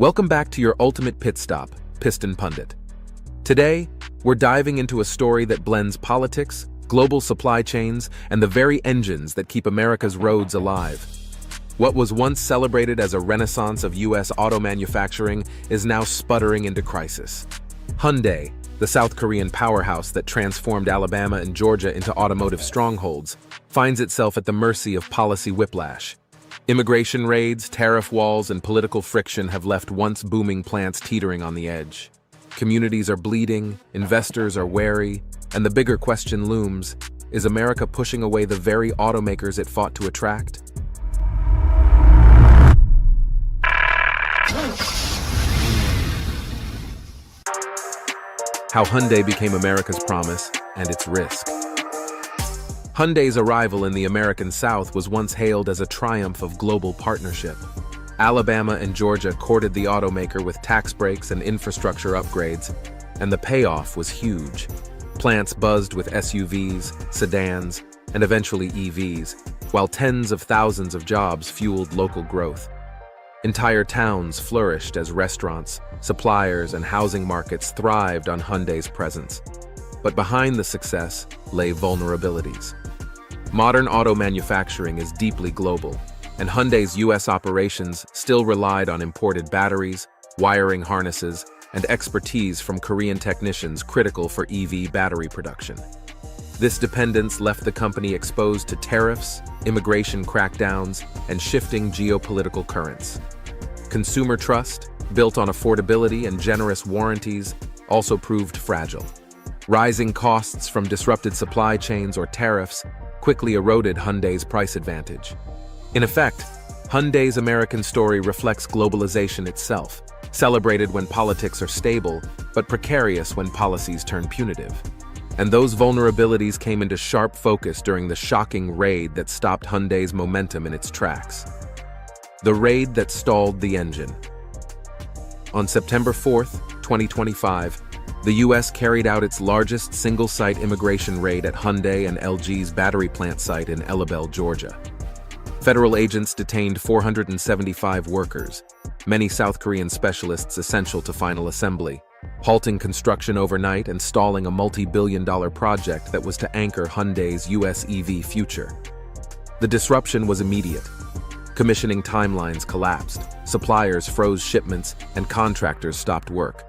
Welcome back to your ultimate pit stop, Piston Pundit. Today, we're diving into a story that blends politics, global supply chains, and the very engines that keep America's roads alive. What was once celebrated as a renaissance of U.S. auto manufacturing is now sputtering into crisis. Hyundai, the South Korean powerhouse that transformed Alabama and Georgia into automotive strongholds, finds itself at the mercy of policy whiplash. Immigration raids, tariff walls, and political friction have left once booming plants teetering on the edge. Communities are bleeding, investors are wary, and the bigger question looms: is America pushing away the very automakers it fought to attract? How Hyundai became America's promise and its risk. Hyundai's arrival in the American South was once hailed as a triumph of global partnership. Alabama and Georgia courted the automaker with tax breaks and infrastructure upgrades, and the payoff was huge. Plants buzzed with SUVs, sedans, and eventually EVs, while tens of thousands of jobs fueled local growth. Entire towns flourished as restaurants, suppliers, and housing markets thrived on Hyundai's presence. But behind the success lay vulnerabilities. Modern auto manufacturing is deeply global, and Hyundai's U.S. operations still relied on imported batteries, wiring harnesses, and expertise from Korean technicians critical for EV battery production. This dependence left the company exposed to tariffs, immigration crackdowns, and shifting geopolitical currents. Consumer trust, built on affordability and generous warranties, also proved fragile. Rising costs from disrupted supply chains or tariffs quickly eroded Hyundai's price advantage. In effect, Hyundai's American story reflects globalization itself, celebrated when politics are stable, but precarious when policies turn punitive. And those vulnerabilities came into sharp focus during the shocking raid that stopped Hyundai's momentum in its tracks. The raid that stalled the engine. On September 4th, 2025, the U.S. carried out its largest single-site immigration raid at Hyundai and LG's battery plant site in Elabel, Georgia. Federal agents detained 475 workers, many South Korean specialists essential to final assembly, halting construction overnight and stalling a multi-billion-dollar project that was to anchor Hyundai's U.S. EV future. The disruption was immediate. Commissioning timelines collapsed, suppliers froze shipments, and contractors stopped work.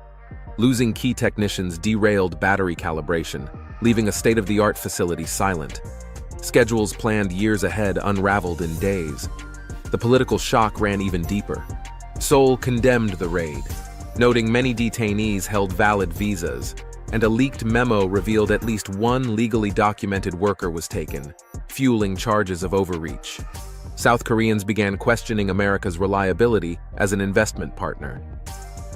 Losing key technicians derailed battery calibration, leaving a state-of-the-art facility silent. Schedules planned years ahead unraveled in days. The political shock ran even deeper. Seoul condemned the raid, noting many detainees held valid visas, and a leaked memo revealed at least one legally documented worker was taken, fueling charges of overreach. South Koreans began questioning America's reliability as an investment partner.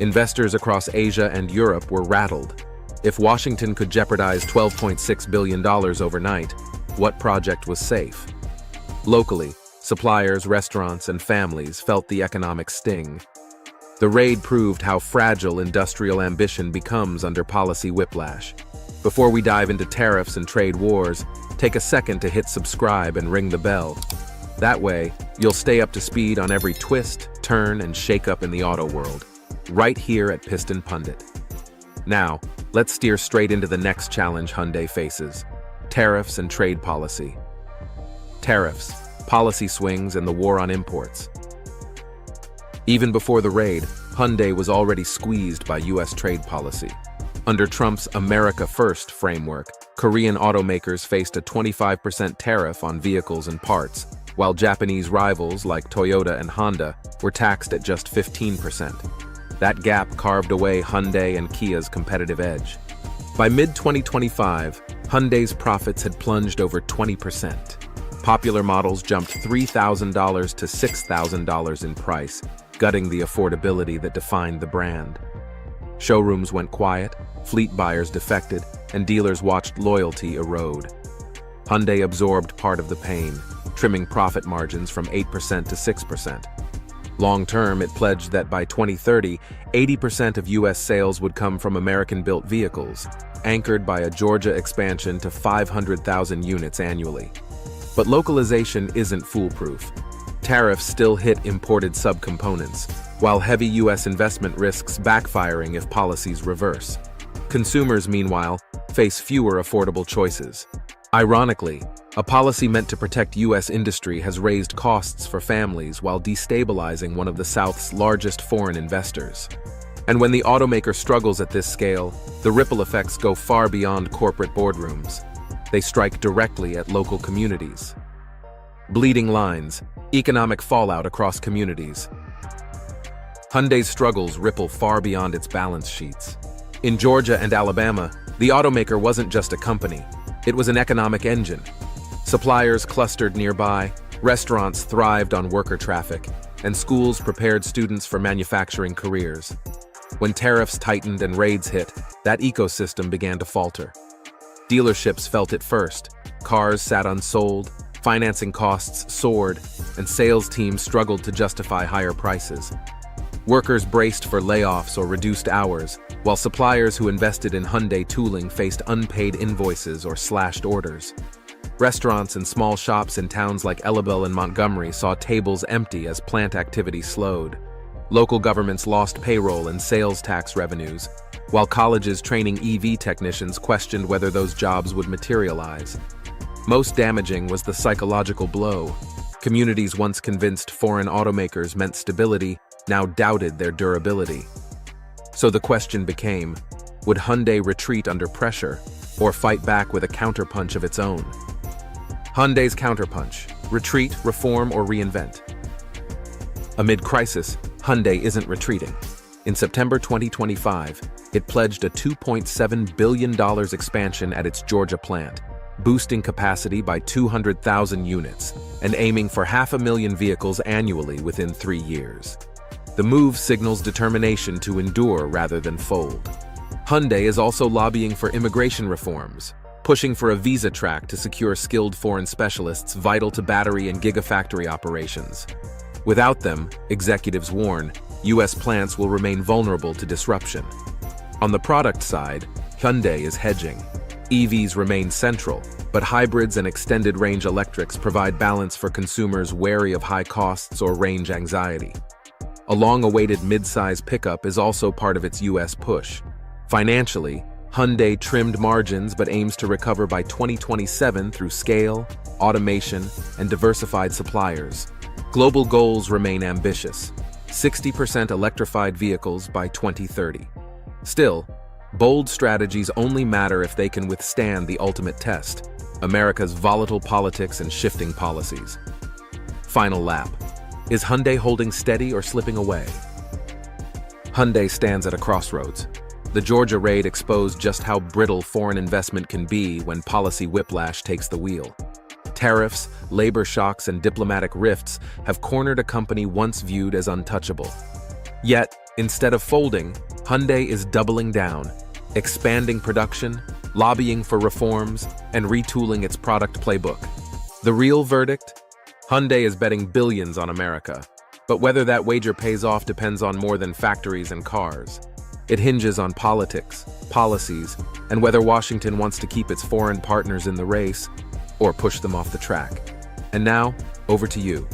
Investors across Asia and Europe were rattled. If Washington could jeopardize $12.6 billion overnight, what project was safe? Locally, suppliers, restaurants, and families felt the economic sting. The raid proved how fragile industrial ambition becomes under policy whiplash. Before we dive into tariffs and trade wars, take a second to hit subscribe and ring the bell. That way, you'll stay up to speed on every twist, turn, and shakeup in the auto world, right here at Piston Pundit. Now, let's steer straight into the next challenge Hyundai faces: tariffs and trade policy. Tariffs, policy swings, and the war on imports. Even before the raid, Hyundai was already squeezed by U.S. trade policy. Under Trump's America First framework, Korean automakers faced a 25% tariff on vehicles and parts, while Japanese rivals like Toyota and Honda were taxed at just 15%. That gap carved away Hyundai and Kia's competitive edge. By mid-2025, Hyundai's profits had plunged over 20%. Popular models jumped $3,000 to $6,000 in price, gutting the affordability that defined the brand. Showrooms went quiet, fleet buyers defected, and dealers watched loyalty erode. Hyundai absorbed part of the pain, trimming profit margins from 8% to 6%. Long-term, it pledged that by 2030, 80% of U.S. sales would come from American-built vehicles, anchored by a Georgia expansion to 500,000 units annually. But localization isn't foolproof. Tariffs still hit imported subcomponents, while heavy U.S. investment risks backfiring if policies reverse. Consumers, meanwhile, face fewer affordable choices. Ironically, a policy meant to protect U.S. industry has raised costs for families while destabilizing one of the South's largest foreign investors. And when the automaker struggles at this scale, the ripple effects go far beyond corporate boardrooms. They strike directly at local communities. Bleeding lines, economic fallout across communities. Hyundai's struggles ripple far beyond its balance sheets. In Georgia and Alabama, the automaker wasn't just a company, it was an economic engine. Suppliers clustered nearby, restaurants thrived on worker traffic, and schools prepared students for manufacturing careers. When tariffs tightened and raids hit, that ecosystem began to falter. Dealerships felt it first. Cars sat unsold, financing costs soared, and sales teams struggled to justify higher prices. Workers braced for layoffs or reduced hours, while suppliers who invested in Hyundai tooling faced unpaid invoices or slashed orders. Restaurants and small shops in towns like Elabel and Montgomery saw tables empty as plant activity slowed. Local governments lost payroll and sales tax revenues, while colleges training EV technicians questioned whether those jobs would materialize. Most damaging was the psychological blow. Communities once convinced foreign automakers meant stability now doubted their durability. So the question became, would Hyundai retreat under pressure or fight back with a counterpunch of its own? Hyundai's counterpunch: retreat, reform, or reinvent? Amid crisis, Hyundai isn't retreating. In September 2025, it pledged a $2.7 billion expansion at its Georgia plant, boosting capacity by 200,000 units and aiming for 500,000 vehicles annually within 3 years. The move signals determination to endure rather than fold. Hyundai is also lobbying for immigration reforms, pushing for a visa track to secure skilled foreign specialists vital to battery and gigafactory operations. Without them, executives warn, U.S. plants will remain vulnerable to disruption. On the product side, Hyundai is hedging. EVs remain central, but hybrids and extended-range electrics provide balance for consumers wary of high costs or range anxiety. A long-awaited mid-size pickup is also part of its U.S. push. Financially, Hyundai trimmed margins but aims to recover by 2027 through scale, automation, and diversified suppliers. Global goals remain ambitious: 60% electrified vehicles by 2030. Still, bold strategies only matter if they can withstand the ultimate test: America's volatile politics and shifting policies. Final lap. Is Hyundai holding steady or slipping away? Hyundai stands at a crossroads. The Georgia raid exposed just how brittle foreign investment can be when policy whiplash takes the wheel. Tariffs, labor shocks, and diplomatic rifts have cornered a company once viewed as untouchable. Yet, instead of folding, Hyundai is doubling down, expanding production, lobbying for reforms, and retooling its product playbook. The real verdict? Hyundai is betting billions on America, but whether that wager pays off depends on more than factories and cars. It hinges on politics, policies, and whether Washington wants to keep its foreign partners in the race or push them off the track. And now, over to you.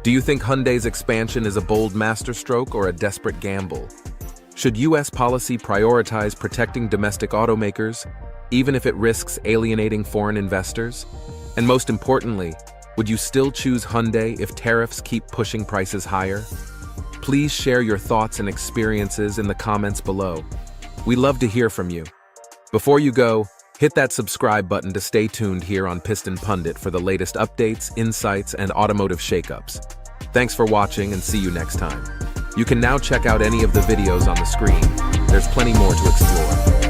Do you think Hyundai's expansion is a bold masterstroke or a desperate gamble? Should U.S. policy prioritize protecting domestic automakers, even if it risks alienating foreign investors? And most importantly, would you still choose Hyundai if tariffs keep pushing prices higher? Please share your thoughts and experiences in the comments below. We love to hear from you. Before you go, hit that subscribe button to stay tuned here on Piston Pundit for the latest updates, insights, and automotive shakeups. Thanks for watching and see you next time. You can now check out any of the videos on the screen. There's plenty more to explore.